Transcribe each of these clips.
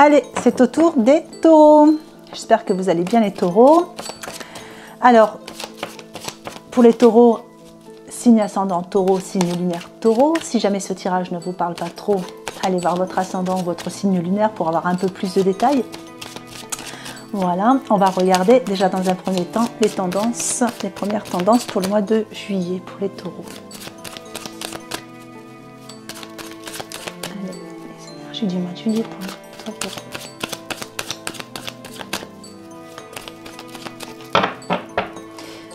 Allez, c'est au tour des taureaux. J'espère que vous allez bien les taureaux. Alors, pour les taureaux, signe ascendant taureau, signe lunaire taureau. Si jamais ce tirage ne vous parle pas trop, allez voir votre ascendant, votre signe lunaire pour avoir un peu plus de détails. Voilà, on va regarder déjà dans un premier temps les tendances, les premières tendances pour le mois de juillet pour les taureaux. Allez, les énergies du mois de juillet pour les taureaux.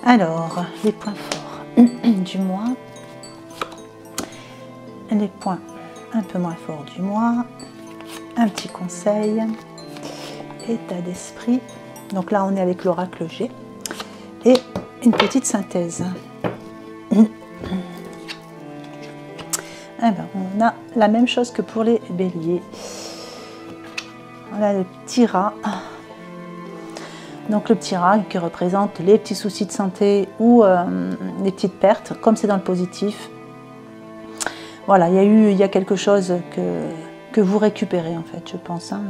Alors, les points forts du mois, les points un peu moins forts du mois, un petit conseil. État d'esprit, donc là on est avec l'oracle G et une petite synthèse. Eh ben, on a la même chose que pour les béliers. On a le petit rat, donc le petit rat qui représente les petits soucis de santé ou les petites pertes, comme c'est dans le positif. Voilà, il y a quelque chose que vous récupérez en fait, je pense, hein,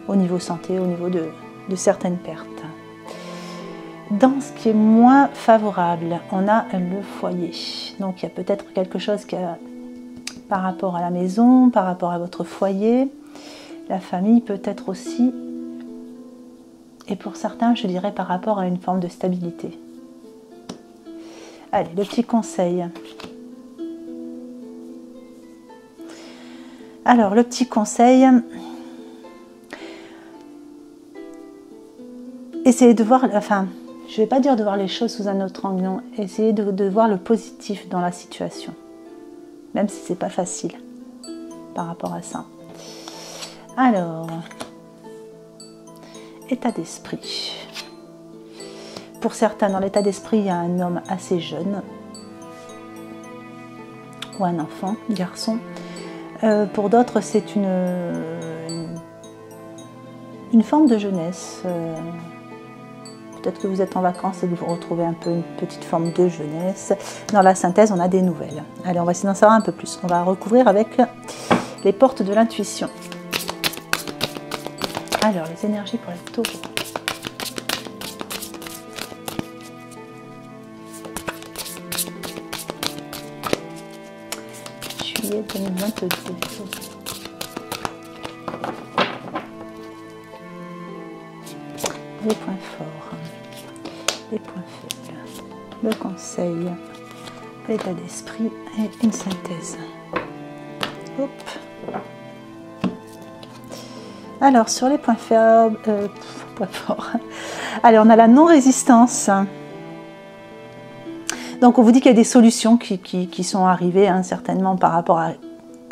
au niveau santé, au niveau de certaines pertes. Dans ce qui est moins favorable, on a le foyer. Donc il y a peut-être quelque chose par rapport à la maison, par rapport à votre foyer, la famille peut-être aussi, et pour certains, je dirais par rapport à une forme de stabilité. Allez, le petit conseil. Alors, le petit conseil... Essayez de voir, enfin, je ne vais pas dire de voir les choses sous un autre angle, non. Essayez de voir le positif dans la situation, même si ce n'est pas facile par rapport à ça. Alors, état d'esprit. Pour certains, dans l'état d'esprit, il y a un homme assez jeune, ou un enfant, un garçon. Pour d'autres, c'est une forme de jeunesse. Peut-être que vous êtes en vacances et que vous retrouvez un peu une petite forme de jeunesse. Dans la synthèse, on a des nouvelles. Allez, on va essayer d'en savoir un peu plus. On va recouvrir avec les portes de l'intuition. Alors, les énergies pour les taureaux. Juillet 2022. Les points forts, les points faibles, le conseil, l'état d'esprit et une synthèse. Hop. Alors, sur les points faibles, points forts, allez, on a la non-résistance. Donc, on vous dit qu'il y a des solutions qui sont arrivées, hein, certainement par rapport à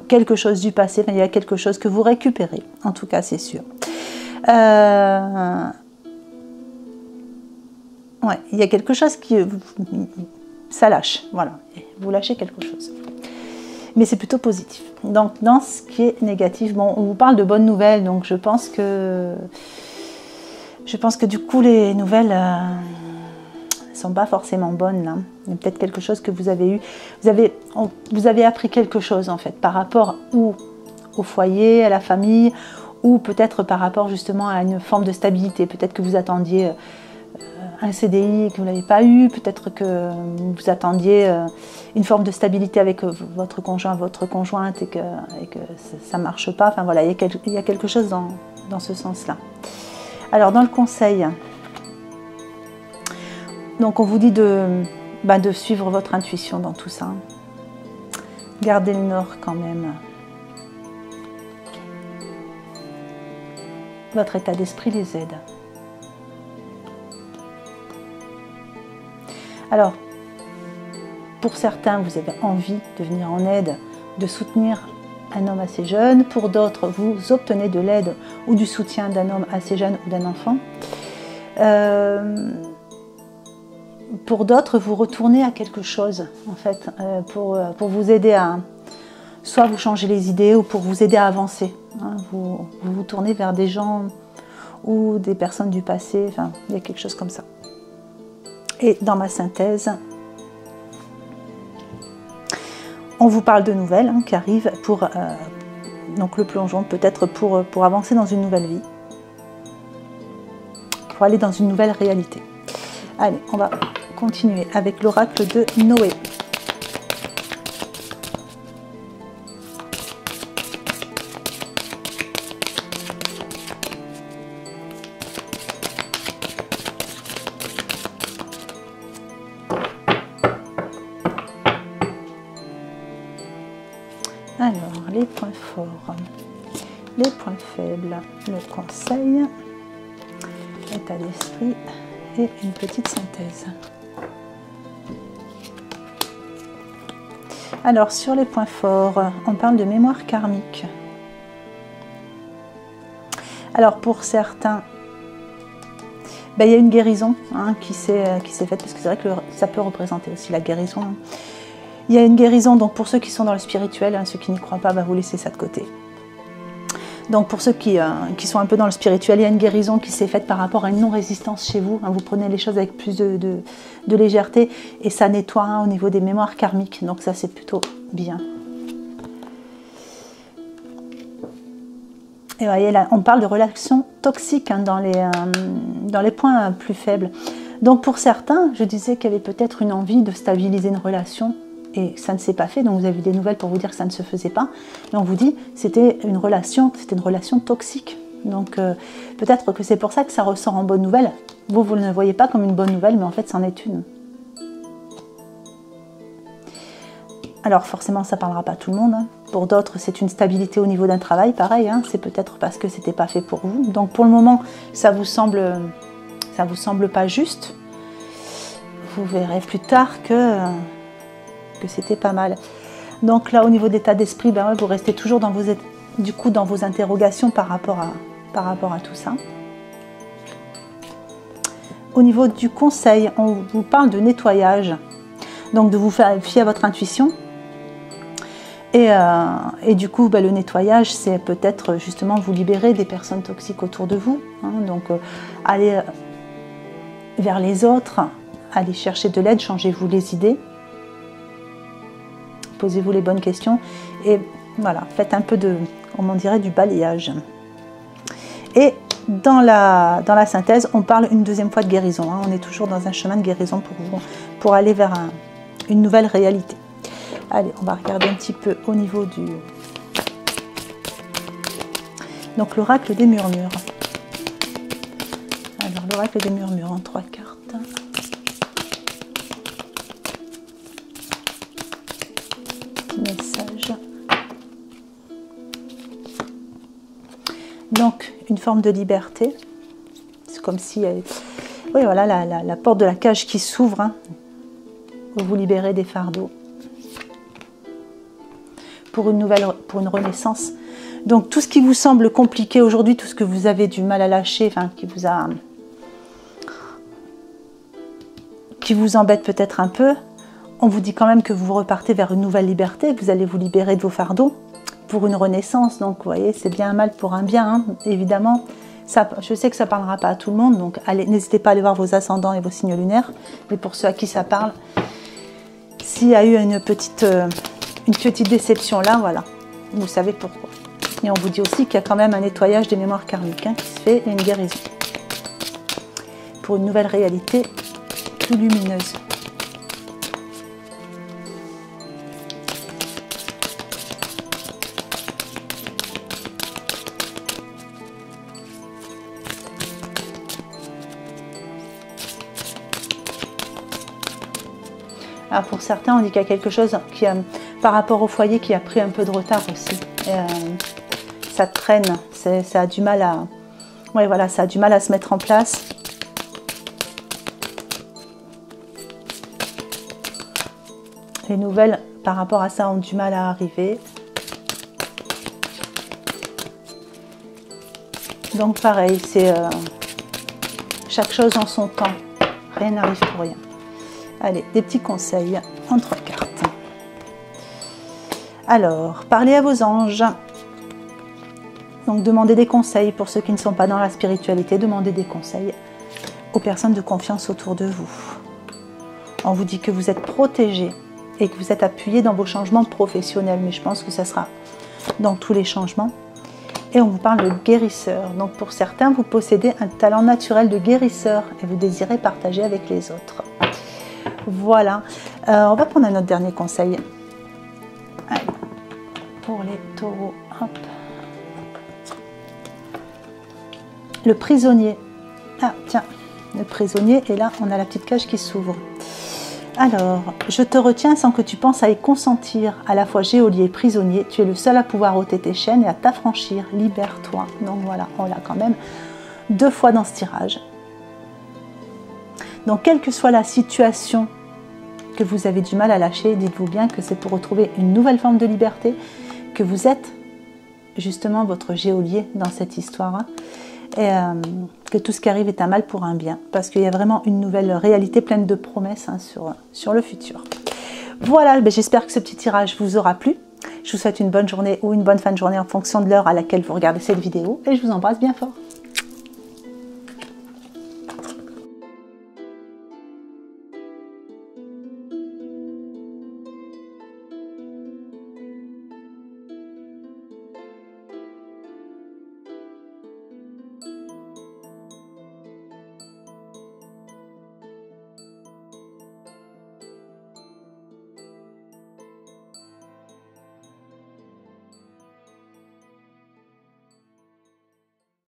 quelque chose du passé. Enfin, il y a quelque chose que vous récupérez, en tout cas, c'est sûr. Ouais, il y a quelque chose qui... ça lâche, voilà. Vous lâchez quelque chose. Mais c'est plutôt positif. Donc, dans ce qui est négatif, bon, on vous parle de bonnes nouvelles, donc je pense que du coup, les nouvelles ne sont pas forcément bonnes, là. Il y a peut-être quelque chose que vous avez eu. Vous avez appris quelque chose, en fait, par rapport au foyer, à la famille, ou peut-être par rapport, justement, à une forme de stabilité. Peut-être que vous attendiez... un CDI et que vous ne l'avez pas eu, peut-être que vous attendiez une forme de stabilité avec votre conjoint, votre conjointe et que ça ne marche pas. Enfin voilà, il y a quelque chose dans ce sens-là. Alors dans le conseil, donc on vous dit de suivre votre intuition dans tout ça. Gardez le nord quand même. Votre état d'esprit les aide. Alors, pour certains, vous avez envie de venir en aide, de soutenir un homme assez jeune. Pour d'autres, vous obtenez de l'aide ou du soutien d'un homme assez jeune ou d'un enfant. Pour d'autres, vous retournez à quelque chose, en fait, pour vous aider à... Soit vous changez les idées ou pour vous aider à avancer. Hein, vous tournez vers des gens ou des personnes du passé. Enfin, il y a quelque chose comme ça. Et dans ma synthèse, on vous parle de nouvelles qui arrivent pour Donc le plongeon peut-être pour avancer dans une nouvelle vie, pour aller dans une nouvelle réalité. Allez, on va continuer avec l'oracle de Noé. Alors, les points forts, les points faibles, le conseil, l'état d'esprit et une petite synthèse. Alors, sur les points forts, on parle de mémoire karmique. Alors, pour certains, ben, il y a une guérison qui s'est faite, parce que c'est vrai que ça peut représenter aussi la guérison. Il y a une guérison, donc pour ceux qui sont dans le spirituel, ceux qui n'y croient pas, vous laissez ça de côté. Donc pour ceux qui sont un peu dans le spirituel, il y a une guérison qui s'est faite par rapport à une non-résistance chez vous. Vous prenez les choses avec plus de légèreté et ça nettoie au niveau des mémoires karmiques. Donc ça c'est plutôt bien. Et voyez là, on parle de relations toxiques dans les points plus faibles. Donc pour certains, je disais qu'il y avait peut-être une envie de stabiliser une relation. Et ça ne s'est pas fait, donc vous avez eu des nouvelles pour vous dire que ça ne se faisait pas. Et on vous dit c'était une relation toxique. Donc peut-être que c'est pour ça que ça ressort en bonne nouvelle. Vous ne le voyez pas comme une bonne nouvelle, mais en fait, c'en est une. Alors forcément, ça ne parlera pas à tout le monde. Pour d'autres, c'est une stabilité au niveau d'un travail, pareil. C'est peut-être parce que c'était pas fait pour vous. Donc pour le moment, ça vous semble pas juste. Vous verrez plus tard que c'était pas mal. Donc là, au niveau d'état d'esprit, vous restez toujours dans vos interrogations par rapport à tout ça. Au niveau du conseil, on vous parle de nettoyage, donc de vous faire fier à votre intuition. Et du coup, le nettoyage, c'est peut-être justement vous libérer des personnes toxiques autour de vous. Donc aller vers les autres, aller chercher de l'aide, changez-vous les idées. Posez-vous les bonnes questions et voilà, faites un peu comment on dirait, du balayage. Et dans la synthèse, on parle une deuxième fois de guérison. On est toujours dans un chemin de guérison pour aller vers une nouvelle réalité. Allez, on va regarder un petit peu au niveau du... Donc l'oracle des murmures. Alors l'oracle des murmures en 3 cartes. Message. Donc une forme de liberté, c'est comme si oui voilà la porte de la cage qui s'ouvre, vous vous libérez des fardeaux pour une renaissance. Donc tout ce qui vous semble compliqué aujourd'hui, tout ce que vous avez du mal à lâcher, qui vous embête peut-être un peu, on vous dit quand même que vous repartez vers une nouvelle liberté, que vous allez vous libérer de vos fardeaux pour une renaissance. Donc vous voyez, c'est bien un mal pour un bien, évidemment. Ça, je sais que ça ne parlera pas à tout le monde, donc n'hésitez pas à aller voir vos ascendants et vos signes lunaires. Mais pour ceux à qui ça parle, s'il y a eu une petite déception là, voilà, vous savez pourquoi. Et on vous dit aussi qu'il y a quand même un nettoyage des mémoires karmiques qui se fait et une guérison pour une nouvelle réalité plus lumineuse. Alors pour certains, on dit qu'il y a quelque chose qui a, par rapport au foyer, qui a pris un peu de retard aussi. Ça traîne, ça a du mal à, ouais, voilà, ça a du mal à se mettre en place. Les nouvelles par rapport à ça ont du mal à arriver. Donc pareil, c'est chaque chose en son temps. Rien n'arrive pour rien. Allez, des petits conseils en 3 cartes. Alors, parlez à vos anges. Donc, demandez des conseils pour ceux qui ne sont pas dans la spiritualité. Demandez des conseils aux personnes de confiance autour de vous. On vous dit que vous êtes protégés et que vous êtes appuyés dans vos changements professionnels. Mais je pense que ça sera dans tous les changements. Et on vous parle de guérisseur. Donc pour certains, vous possédez un talent naturel de guérisseur et vous désirez partager avec les autres. Voilà. On va prendre un autre dernier conseil. Allez. Pour les taureaux. Hop. Le prisonnier. Ah tiens, le prisonnier. Et là, on a la petite cage qui s'ouvre. Alors, je te retiens sans que tu penses à y consentir, à la fois geôlier et prisonnier. Tu es le seul à pouvoir ôter tes chaînes et à t'affranchir. Libère-toi. Donc voilà, on l'a quand même 2 fois dans ce tirage. Donc, quelle que soit la situation que vous avez du mal à lâcher, dites-vous bien que c'est pour retrouver une nouvelle forme de liberté, que vous êtes justement votre geôlier dans cette histoire. Et que tout ce qui arrive est un mal pour un bien, parce qu'il y a vraiment une nouvelle réalité pleine de promesses sur le futur. Voilà, j'espère que ce petit tirage vous aura plu. Je vous souhaite une bonne journée ou une bonne fin de journée en fonction de l'heure à laquelle vous regardez cette vidéo, et je vous embrasse bien fort.